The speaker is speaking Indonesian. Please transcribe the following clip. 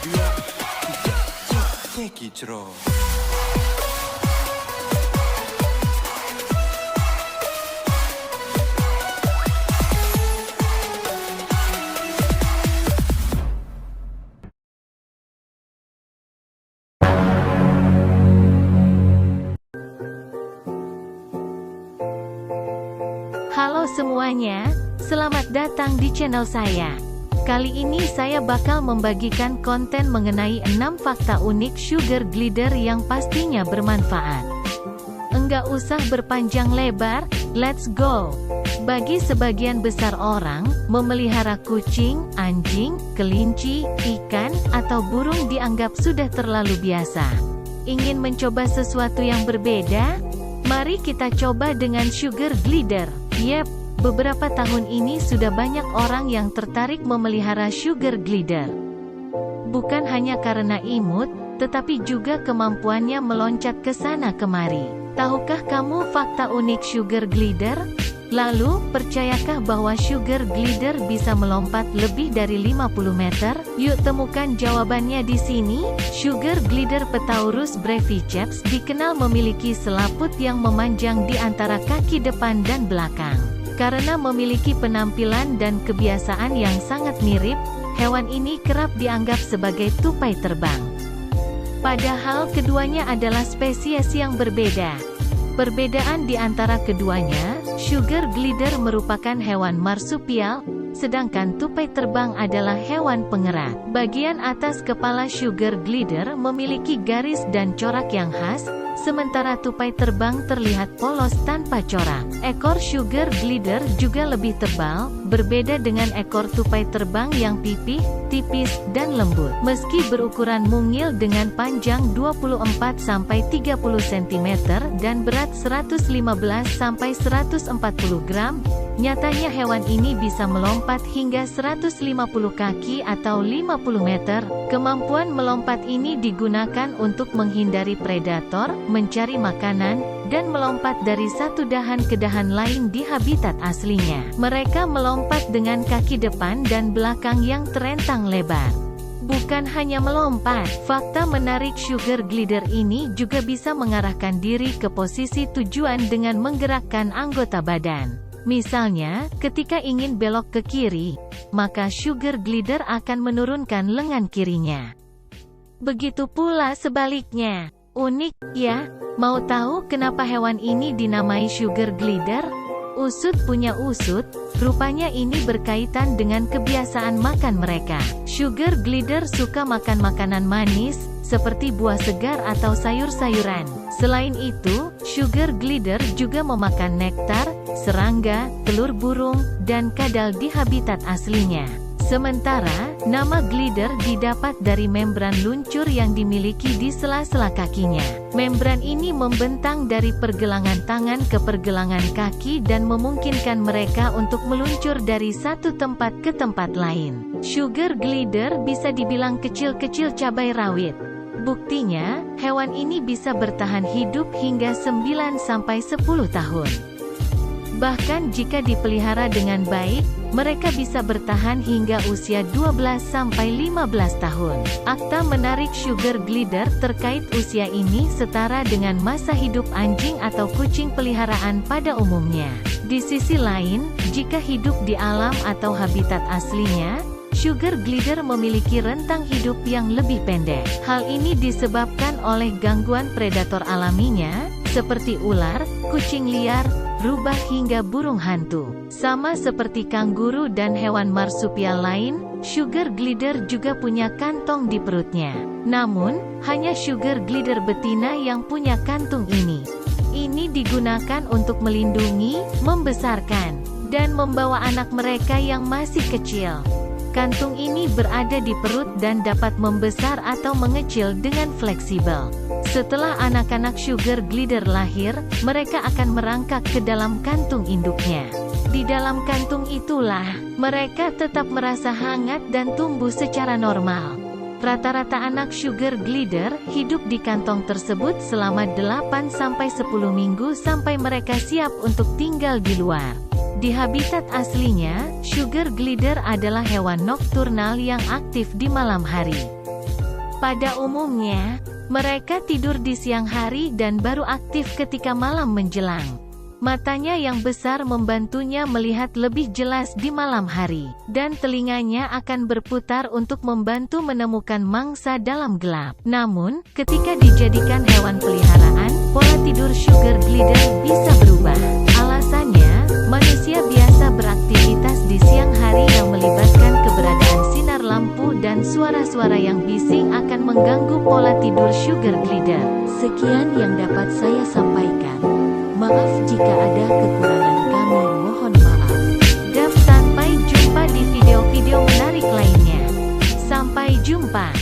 dua, tiga, cek kicro. Halo semuanya, selamat datang di channel saya. Kali ini saya bakal membagikan konten mengenai 6 fakta unik sugar glider yang pastinya bermanfaat. Enggak usah berpanjang lebar, let's go! Bagi sebagian besar orang, memelihara kucing, anjing, kelinci, ikan, atau burung dianggap sudah terlalu biasa. Ingin mencoba sesuatu yang berbeda? Mari kita coba dengan sugar glider. Yep, beberapa tahun ini sudah banyak orang yang tertarik memelihara sugar glider. Bukan hanya karena imut, tetapi juga kemampuannya meloncat ke sana kemari. Tahukah kamu fakta unik sugar glider? Lalu, percayakah bahwa sugar glider bisa melompat lebih dari 50 meter? Yuk temukan jawabannya di sini. Sugar glider Petaurus breviceps dikenal memiliki selaput yang memanjang di antara kaki depan dan belakang. Karena memiliki penampilan dan kebiasaan yang sangat mirip, hewan ini kerap dianggap sebagai tupai terbang. Padahal keduanya adalah spesies yang berbeda. Perbedaan di antara keduanya, sugar glider merupakan hewan marsupial, sedangkan tupai terbang adalah hewan pengerat. Bagian atas kepala sugar glider memiliki garis dan corak yang khas, sementara tupai terbang terlihat polos tanpa corak. Ekor sugar glider juga lebih tebal, berbeda dengan ekor tupai terbang yang pipih, tipis, dan lembut. Meski berukuran mungil dengan panjang 24-30 cm dan berat 115-140 gram, nyatanya hewan ini bisa melompat hingga 150 kaki atau 50 meter. Kemampuan melompat ini digunakan untuk menghindari predator, mencari makanan, dan melompat dari satu dahan ke dahan lain di habitat aslinya. Mereka melompat dengan kaki depan dan belakang yang terentang lebar. Bukan hanya melompat, fakta menarik sugar glider ini juga bisa mengarahkan diri ke posisi tujuan dengan menggerakkan anggota badan. Misalnya, ketika ingin belok ke kiri, maka sugar glider akan menurunkan lengan kirinya. Begitu pula sebaliknya. Unik, ya? Mau tahu kenapa hewan ini dinamai sugar glider? Usut punya usut, rupanya ini berkaitan dengan kebiasaan makan mereka. Sugar glider suka makan makanan manis, seperti buah segar atau sayur-sayuran. Selain itu, sugar glider juga memakan nektar, serangga, telur burung, dan kadal di habitat aslinya. Sementara, nama glider didapat dari membran luncur yang dimiliki di sela-sela kakinya. Membran ini membentang dari pergelangan tangan ke pergelangan kaki dan memungkinkan mereka untuk meluncur dari satu tempat ke tempat lain. Sugar glider bisa dibilang kecil-kecil cabai rawit. Buktinya, hewan ini bisa bertahan hidup hingga 9-10 tahun. Bahkan jika dipelihara dengan baik, mereka bisa bertahan hingga usia 12-15 tahun. Akta menarik sugar glider terkait usia ini setara dengan masa hidup anjing atau kucing peliharaan pada umumnya. Di sisi lain, jika hidup di alam atau habitat aslinya, sugar glider memiliki rentang hidup yang lebih pendek. Hal ini disebabkan oleh gangguan predator alaminya, seperti ular, kucing liar, rubah hingga burung hantu. Sama seperti kanguru dan hewan marsupial lain, sugar glider juga punya kantong di perutnya. Namun, hanya sugar glider betina yang punya kantung ini. Ini digunakan untuk melindungi, membesarkan, dan membawa anak mereka yang masih kecil. Kantung ini berada di perut dan dapat membesar atau mengecil dengan fleksibel. Setelah anak-anak sugar glider lahir, mereka akan merangkak ke dalam kantung induknya. Di dalam kantung itulah, mereka tetap merasa hangat dan tumbuh secara normal. Rata-rata anak sugar glider hidup di kantong tersebut selama 8-10 minggu sampai mereka siap untuk tinggal di luar. Di habitat aslinya, sugar glider adalah hewan nokturnal yang aktif di malam hari. Pada umumnya, mereka tidur di siang hari dan baru aktif ketika malam menjelang. Matanya yang besar membantunya melihat lebih jelas di malam hari, dan telinganya akan berputar untuk membantu menemukan mangsa dalam gelap. Namun, ketika dijadikan hewan peliharaan, pola tidur sugar glider bisa berubah. Alasannya, manusia biasa beraktivitas di siang hari yang melibatkan keberadaan sinar lampu dan suara-suara yang bising akan mengganggu pola tidur sugar glider. Sekian yang dapat saya sampaikan. Maaf jika ada kekurangan, kami mohon maaf. Dan sampai jumpa di video-video menarik lainnya. Sampai jumpa.